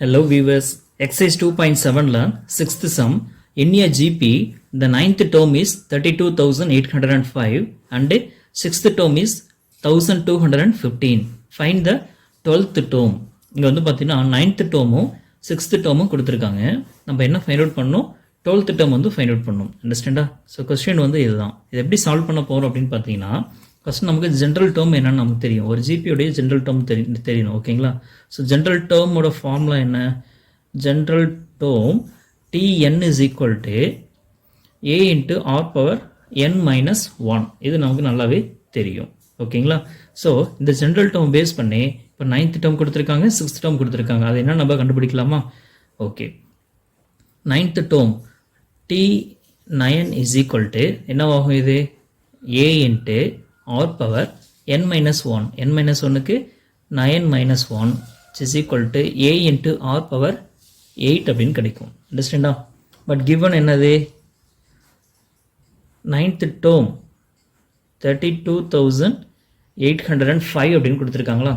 Hello viewers, exercise 2.7 learn 6th sum. In a GP, the 9th term is 32,805 and 6th term is 1215. Find the 12th term. இங்க வந்து பார்த்தீங்கன்னா 9th termும் 6th termும் கொடுத்துருக்காங்க. நம்ம என்ன find out பண்ணணும்? 12th term வந்து find out பண்ணணும். அண்டர்ஸ்டாண்டா? So question வந்து இதுதான். இது எப்படி சால்வ் பண்ண போகிறோம் அப்படின்னு பார்த்தீங்கன்னா, ஃபஸ்ட் நமக்கு ஜென்ரல் டேர்ம் என்னன்னு நமக்கு தெரியும். ஒரு ஜிபியோடைய ஜென்ரல் டேர்ம் தெரியணும். ஓகேங்களா? ஸோ ஜென்ரல் டேர்மோட ஃபார்முலா என்ன? General term Tn is equal to A into R power n minus 1. இது நமக்கு நல்லாவே தெரியும். ஓகேங்களா? ஸோ இந்த ஜென்ரல் டேர்ம் பேஸ் பண்ணி இப்போ 9th டேர்ம் கொடுத்துருக்காங்க, 6th டேர்ம் கொடுத்துருக்காங்க. அது என்ன நம்ம கண்டுபிடிக்கலாமா? Okay, 9th term T9 is equal to என்னவாகும்? இது A into R power n minus 1. n minus 1க்கு 9 minus 1 which is equal to a into r power 8 அப்படின்னு கிடைக்கும். அண்டர்ஸ்டாண்டா? பட் கிவன் என்னது? 9th term 32,805 அப்படின்னு கொடுத்துருக்காங்களா?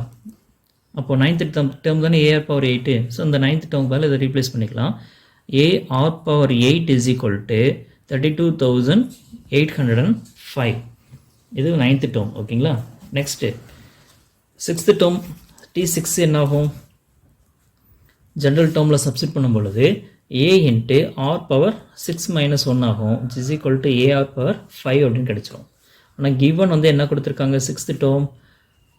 அப்போ 9th term தானே ar power 8. ஸோ இந்த 9th term பதில் இதை ரீப்ளேஸ் பண்ணிக்கலாம். ar power 8 is equal to 32,805. இது 9th term. ஓகேங்களா? நெக்ஸ்ட் 6th term T6 என்ன ஆகும்? ஜென்ரல் டேர்மில் சப்ஸ்டிட் பண்ணும் பொழுது a into R power 6 minus 1 ஆகும். It's is equal to AR power 5 அப்படின்னு கிடைச்சிரும். ஆனால் கிவன் வந்து என்ன கொடுத்துருக்காங்க? 6th term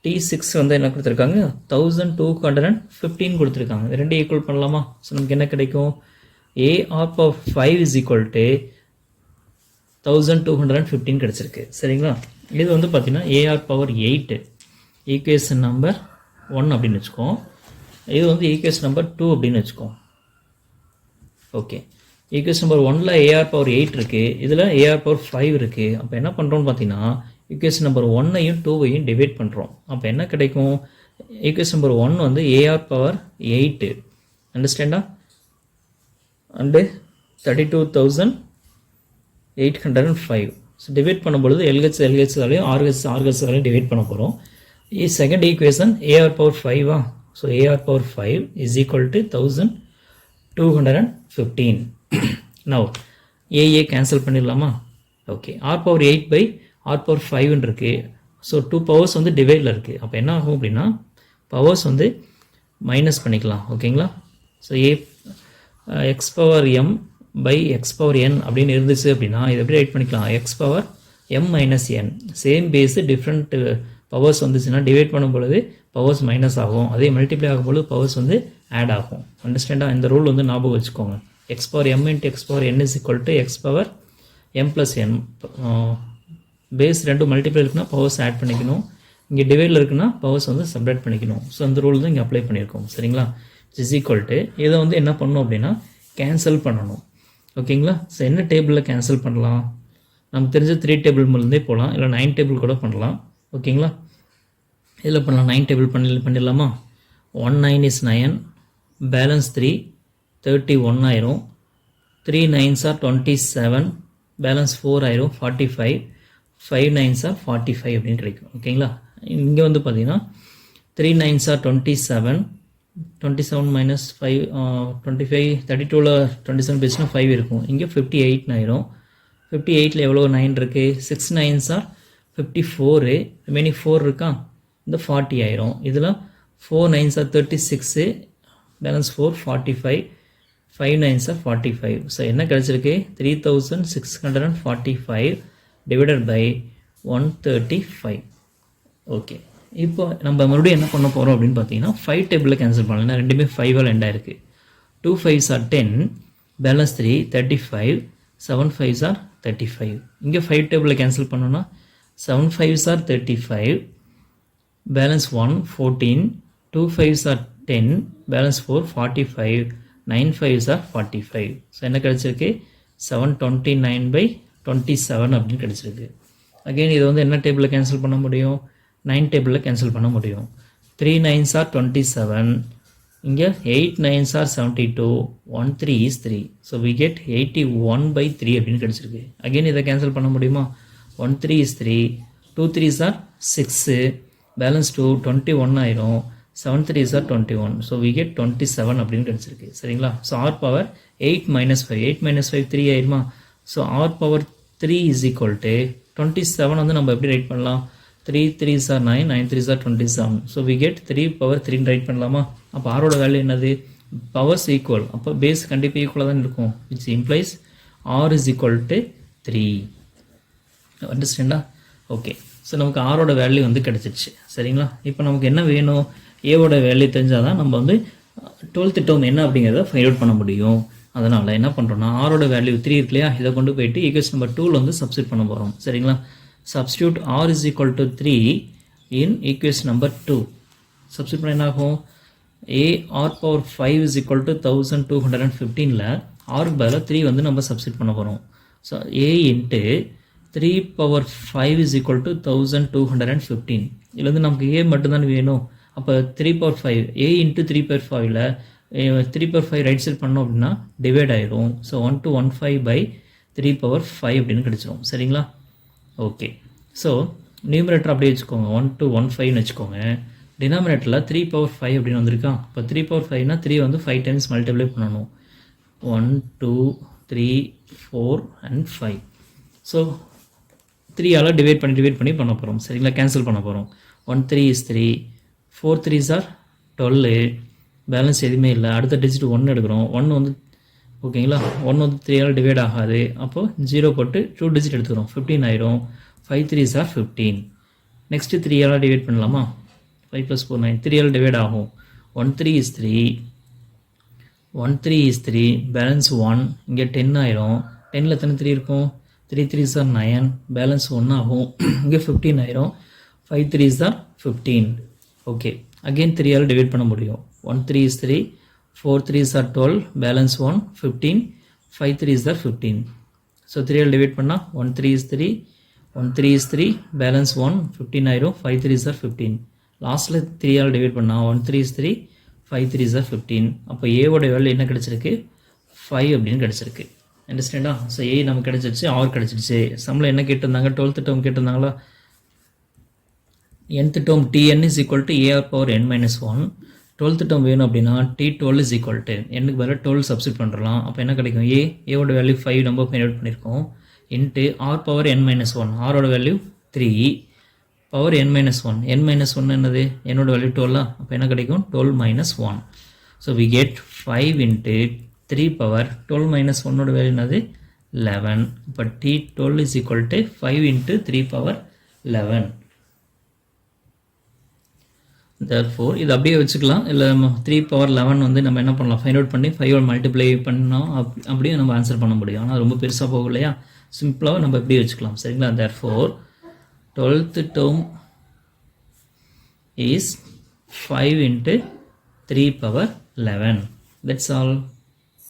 T6 வந்து என்ன கொடுத்துருக்காங்க? 1215 கொடுத்துருக்காங்க. இது ரெண்டு ஈக்குவல் பண்ணலாமா? ஸோ நமக்கு என்ன கிடைக்கும்? AR power 5 is equal to 1215 கிடச்சிருக்கு. சரிங்களா? இது வந்து பார்த்தீங்கன்னா ஏஆர் பவர் 8 ஈக்குவேஷன் நம்பர் 1 அப்படின்னு வச்சுக்கோம். இது வந்து ஈக்குவேஷன் நம்பர் 2 அப்படின்னு வச்சுக்கோம். ஓகே, ஈக்குவேஷன் நம்பர் 1ல் ஏஆர் பவர் 8 இருக்குது, இதில் ஏஆர் பவர் 5 இருக்குது. அப்போ என்ன பண்ணுறோம்னு பார்த்தீங்கன்னா ஈக்குவேஷன் நம்பர் 1ஐயும் 2ஐயும் டிவைட் பண்ணுறோம். அப்போ என்ன கிடைக்கும்? ஈக்குவேஷன் நம்பர் 1 வந்து ஏஆர் பவர் 8 அண்டர்ஸ்டாண்டா அண்டு 32,805. ஸோ டிவைட் பண்ணும்பொழுது எல்ஹெச்ஆலையும் ஆர்ஹெச்ஆலையும் டிவைட் பண்ண போகிறோம். Second equation a r power 5. So a r power 5 is equal to 1215. Now a a cancel பண்ணிடலாமா? Okay, R power 8 by R power 5 இருக்குது. ஸோ 2 பவர்ஸ் வந்து டிவைடில் இருக்குது. அப்போ என்ன ஆகும் அப்படின்னா பவர்ஸ் வந்து மைனஸ் பண்ணிக்கலாம். ஓகேங்களா? So x power m by x power n அப்படின்னு இருந்துச்சு அப்படின்னா இதை எப்படி ரைட் பண்ணிக்கலாம்? X power m minus n. Same base different powers வந்துச்சுன்னா டிவைட் பண்ணும் பொழுது பவர்ஸ் மைனஸ் ஆகும். அதே மல்டிப்ளை ஆகும்போது பவர்ஸ் வந்து ஆட் ஆகும். அண்டர்ஸ்டாண்டா? இந்த ரூல் வந்து ஞாபகம் வச்சுக்கோங்க. X power m into x power n is equal to x power m plus n. Base ரெண்டு மல்டிப்ளை இருக்குன்னா பவர்ஸ் ஆட் பண்ணிக்கணும், இங்கே டிவைடில் இருக்குன்னா பவர்ஸ் வந்து சப்ராக்ட் பண்ணிக்கணும். ஸோ அந்த ரூல் தான் இங்கே அப்ளை பண்ணியிருக்கோம். சரிங்களா? இஸ் ஈக்குவல் டு இதை வந்து என்ன பண்ணணும் அப்படின்னா கேன்சல் பண்ணணும். ஓகேங்களா? ஸோ என்ன டேபிளில் கேன்சல் பண்ணலாம்? நமக்கு தெரிஞ்ச 3 டேபிள் மூலந்தே போகலாம், இல்லை 9 டேபிள் கூட பண்ணலாம். ஓகேங்களா? இதில் பண்ணலாம். 9 டேபிள் பண்ணிடலாமா? 1 9 இஸ் 9, பேலன்ஸ் 3 31 ஆயிரும். 3 9s are 27, பேலன்ஸ் 4 ஆயிரும் 45, 5 9s are 45 அப்படின்னு கிடைக்கும். ஓகேங்களா? இங்கே வந்து பார்த்தீங்கன்னா 3 9s are 27, 27 minus 5 25, 32ல் 27 பேசினா 5 இருக்கும். இங்கே 58 ஆயிரும். 58ல் எவ்வளோ 9 இருக்குது? 6 9s are 54, ரிமைனிங் 4 இருக்கா? இந்த 40 ஆயிரும். இதில் 4 9s are 36, balance 4 45, 5 9s are 45. So என்ன கிடச்சிருக்கு? 3645 டிவைடட் பை 135. ஓகே, இப்போ நம்ம மறுபடியும் என்ன பண்ண போகிறோம் அப்படின்னு பார்த்தீங்கன்னா 5 டேபிளில் கேன்சல் பண்ணலாம். ரெண்டுமே 5ஆல் எண்ட் ஆயிருக்கு. 2 5s are 10, balance 3 35, 7 5s are 35. இங்கே 5 டேபிளில் கேன்சல் பண்ணோன்னா 7 5s are 35, balance 1 14, 2 5s are 10, balance 4 45, 9 5s are 45. So என்ன கிடச்சிருக்கு? 729/27 அப்படின்னு கிடச்சிருக்கு. அகெயின் இதை வந்து என்ன டேபிளில் கேன்சல் பண்ண முடியும்? 9 டேபிளில் கேன்சல் பண்ண முடியும். 3 9s are 27, இங்கே 8 9s are 72, 1 3 is 3. So we get 81/3 அப்படின்னு கிடச்சிருக்கு. அகெயின் இதை கேன்சல் பண்ண முடியுமா? 1 3 is 3, 2 3s are 6, பேலன்ஸ் 2 21 ஆயிரும். 7 3s are 21. So we get 27 அப்படின்னு கிடைச்சிருக்கு சரிங்களா. So r power 8 minus 5 8 minus 5 3 ஆயிருமா. So r power 3 is equal to 27 வந்து நம்ம எப்படி ரைட் பண்ணலாம். 3 3s are 9 9 3s are 27. So we get 3 power 3 right பண்ணலாமா. அப்போ r ஓட வேல்யூ என்னது, பவர்ஸ் ஈக்குவல், அப்போ பேஸ் கண்டிப்பாக ஈக்குவலாக தான் இருக்கும், which implies r is equal to 3. அண்டர்ஸ்டாண்டா. ஓகே, ஸோ நமக்கு ஆரோட வேல்யூ வந்து கிடச்சிருச்சு சரிங்களா. இப்போ நமக்கு என்ன வேணும், ஏவோட வேல்யூ தெரிஞ்சால் தான் நம்ம வந்து 12th டேர்ம் என்ன அப்படிங்கிறத ஃபைண்ட் அவுட் பண்ண முடியும். அதனால் என்ன பண்ணுறோன்னா ஆரோட வேல்யூ 3 இருக்கு இல்லையா, இதை கொண்டு போயிட்டு ஈக்குவேஷன் நம்பர் 2ல் வந்து சப்ஸ்டியூட் பண்ண போகிறோம் சரிங்களா. Substitute r is equal to 3 in equation number 2. Substitute பண்ண என்ன ஆகும், r power 5 is equal to 1215ல் r பதிலாக 3 வந்து நம்ம சப்ஸ்டியூட் பண்ண போகிறோம். So a into 3 power 5 is equal to 1215. இதில் வந்து நமக்கு a மட்டும்தான் வேணும். அப்போ 3 power 5 a into 3 power 5ல் 3 power 5 ரைட் சைட் பண்ணோம் அப்படின்னா டிவைட் ஆயிரும். ஸோ 1215 by 3 power 5 அப்படின்னு கிடச்சிரும் சரிங்களா. ஓகே, ஸோ நியூமரேட்டர் அப்படியே வச்சுக்கோங்க, 1215ன்னு வச்சுக்கோங்க. டினாமினேட்டரில் 3 power 5 அப்படின்னு வந்திருக்கா. இப்போ 3 power 5னா 3 வந்து 5 times மல்டிப்ளை பண்ணணும். 1 2 3 4 and 5. ஸோ 3ஆல் டிவைட் பண்ணி பண்ண போகிறோம் சரிங்களா, கேன்சல் பண்ண போகிறோம். 1 3 is 3, 4 3s are 12, பேலன்ஸ் எதுவுமே இல்லை. அடுத்த டிஜிட் 1 எடுக்கிறோம், 1 வந்து ஓகேங்களா, 1 வந்து 3ஆல் டிவைட் ஆகாது. அப்போது 0 போட்டு 2 டிஜிட் எடுத்துக்கிறோம், 15 ஆயிரும். 5 3s are 15. நெக்ஸ்ட்டு 3ஆல் டிவைட் பண்ணலாமா, 5 + 4 9, 3ஆல் டிவைட் ஆகும். 1 3 is 3, 1 3 is 3, பேலன்ஸ் 1, இங்கே 10 ஆயிரும். 10ல் எத்தனை 3 இருக்கும், 3 3s are 9, பேலன்ஸ் 1 ஆகும். இங்கே 15 ஆயிரும். 5 3s are 15. ஓகே, அகெயின் 3ஆல் டிவைட் பண்ண முடியும். 1 3 is 3, 4 3s are 12, balance 1 15, 5 3s are 15. So 3ஆல் டிவைட் பண்ணால் 1 3 is 3, 1 3 is 3, பேலன்ஸ் 1 15 ஆயிரும். 5 3s are 15. லாஸ்ட்டில் 3ஆல் டிவைட் பண்ணால் 1 3 is 3, 5 3s are 15. அப்போ ஏவோட வேல்யூ என்ன கிடச்சிருக்கு, 5 அப்படின்னு கிடச்சிருக்கு. அண்டர்ஸ்டாண்டா. ஸோ ஏ நமக்கு கிடச்சிருச்சு, ஆர் கிடச்சிருச்சு. சம்மில் என்ன கேட்டிருந்தாங்க, 12th டேர்ம் கேட்டிருந்தாங்களா. nth term tn is equal to ar power n minus 1. 12th term வேணும் அப்படின்னா t12 is equal to என்னுக்கு பதிலாக 12 சப்ஸ்டியூட் பண்ணுறலாம். அப்போ என்ன கிடைக்கும், ஏவோட வேல்யூ 5 நம்ம ஃபைண்ட் அவுட் பண்ணியிருக்கோம், into R power n minus 1, ஆரோட value 3 power n minus 1, n minus 1 என்னது, என்னோட வேல்யூ 12. அப்போ என்ன கிடைக்கும், 12 minus 1. So we get 5 into 3 power 12 minus 1 ஓட வேல்யூ என்னது, 11. இப்போ t12 is equal to 5 into 3 power 11. therefore இது அப்படியே வச்சுக்கலாம், இல்லை 3 power 11 வந்து நம்ம என்ன பண்ணலாம், ஃபைண்ட் அவுட் பண்ணி 5 மல்டிப்ளை பண்ணோம் அப்படியே நம்ம ஆன்சர் பண்ண முடியும். ஆனால் ரொம்ப பெருசாக போகும் இல்லையா, சிம்பிளாக நம்ம எப்படி வச்சுக்கலாம் சரிங்களா. therefore 12th term is 5 into 3 power 11. That's all.